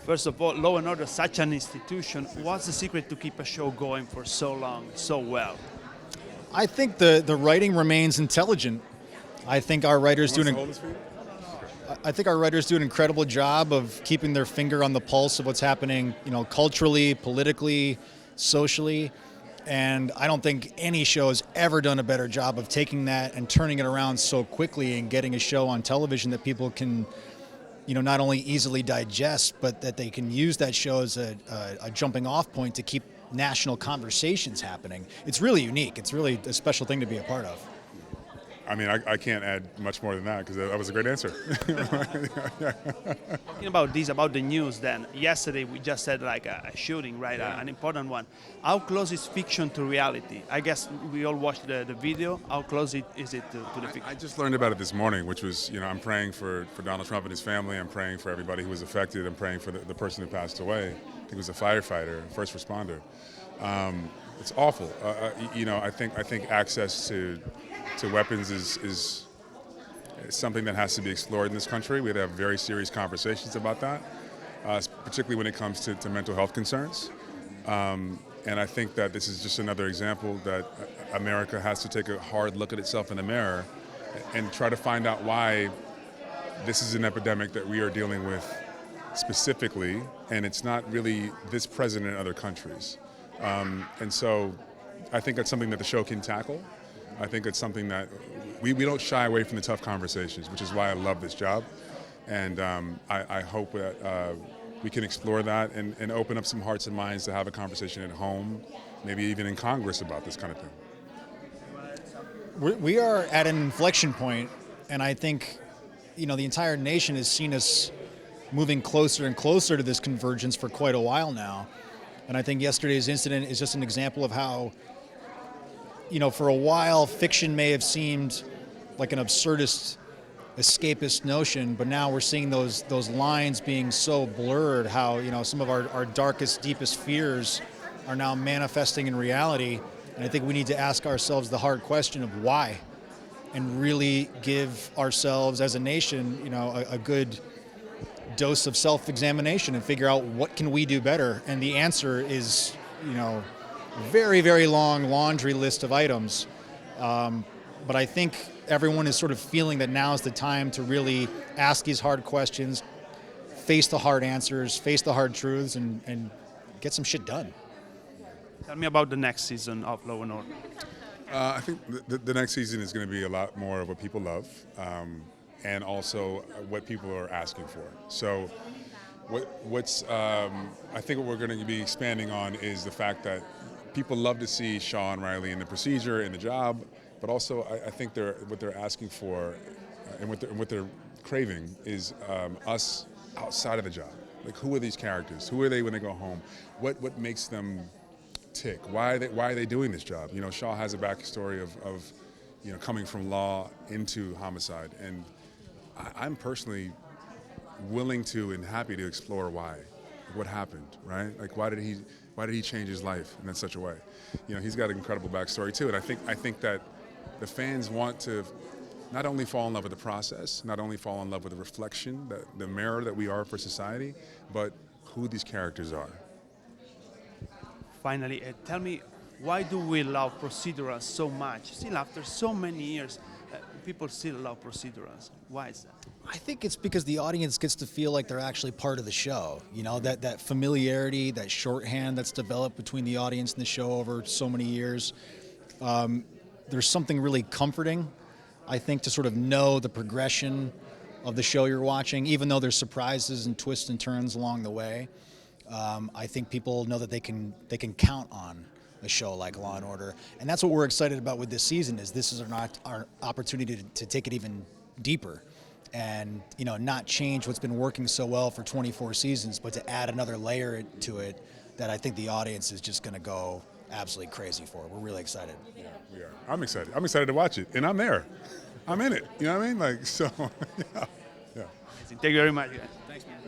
First of all, Law and Order is such an institution. What's the secret to keep a show going for so long, so well? I think the writing remains intelligent. I think our writers do an incredible job of keeping their finger on the pulse of what's happening, culturally, politically, socially. And I don't think any show has ever done a better job of taking that and turning it around so quickly and getting a show on television that people can, not only easily digest, but that they can use that show as a jumping off point to keep national conversations happening. It's really unique. It's really a special thing to be a part of. I mean, I can't add much more than that because that was a great answer. Talking about this, about the news then, yesterday we just had like a shooting, right, an important one. How close is fiction to reality? I guess we all watched the video. How close is it to the fiction? I just learned about it this morning, which was, I'm praying for Donald Trump and his family. I'm praying for everybody who was affected. I'm praying for the person who passed away. I think it was a firefighter, first responder. It's awful. I think access to weapons is something that has to be explored in this country. We have to have very serious conversations about that, particularly when it comes to mental health concerns. And I think that this is just another example that America has to take a hard look at itself in the mirror and try to find out why this is an epidemic that we are dealing with specifically, and it's not really this president in other countries. And so I think that's something that the show can tackle. I think it's something that we don't shy away from the tough conversations, which is why I love this job. And I hope that we can explore that and open up some hearts and minds to have a conversation at home, maybe even in Congress about this kind of thing. We are at an inflection point, and I think, the entire nation has seen us moving closer and closer to this convergence for quite a while now. And I think yesterday's incident is just an example of how, for a while, fiction may have seemed like an absurdist, escapist notion, but now we're seeing those lines being so blurred, how, some of our darkest, deepest fears are now manifesting in reality. And I think we need to ask ourselves the hard question of why, and really give ourselves as a nation, a good dose of self-examination and figure out what can we do better. And the answer is, very, very long laundry list of items. But I think everyone is sort of feeling that now is the time to really ask these hard questions, face the hard answers, face the hard truths, and get some shit done. Tell me about the next season of Law and Order. I think the next season is going to be a lot more of what people love, and also what people are asking for. So I think what we're going to be expanding on is the fact that people love to see Sean Riley in the procedure, in the job, but also I think what they're asking for and what they're craving is us outside of the job. Like, who are these characters? Who are they when they go home? What makes them tick? Why are they doing this job? Shaw has a backstory of coming from law into homicide, and I'm personally willing to and happy to explore why, what happened, right? Like, why did he change his life in such a way? He's got an incredible backstory too, and I think that the fans want to not only fall in love with the process, not only fall in love with the reflection, the mirror that we are for society, but who these characters are. Finally, tell me, why do we love procedurals so much? Still, after so many years, people still love procedurals. Why is that? I think it's because the audience gets to feel like they're actually part of the show. That familiarity, that shorthand that's developed between the audience and the show over so many years. There's something really comforting, I think, to sort of know the progression of the show you're watching, even though there's surprises and twists and turns along the way. I think people know that they can count on a show like Law and Order, and that's what we're excited about with this season. Is this is our opportunity to take it even deeper, and not change what's been working so well for 24 seasons, but to add another layer to it that I think the audience is just going to go absolutely crazy for. We're really excited. Yeah, we are. I'm excited. I'm excited to watch it, and I'm there. I'm in it. You know what I mean? Like, so, yeah. Thank you very much. Thanks, man.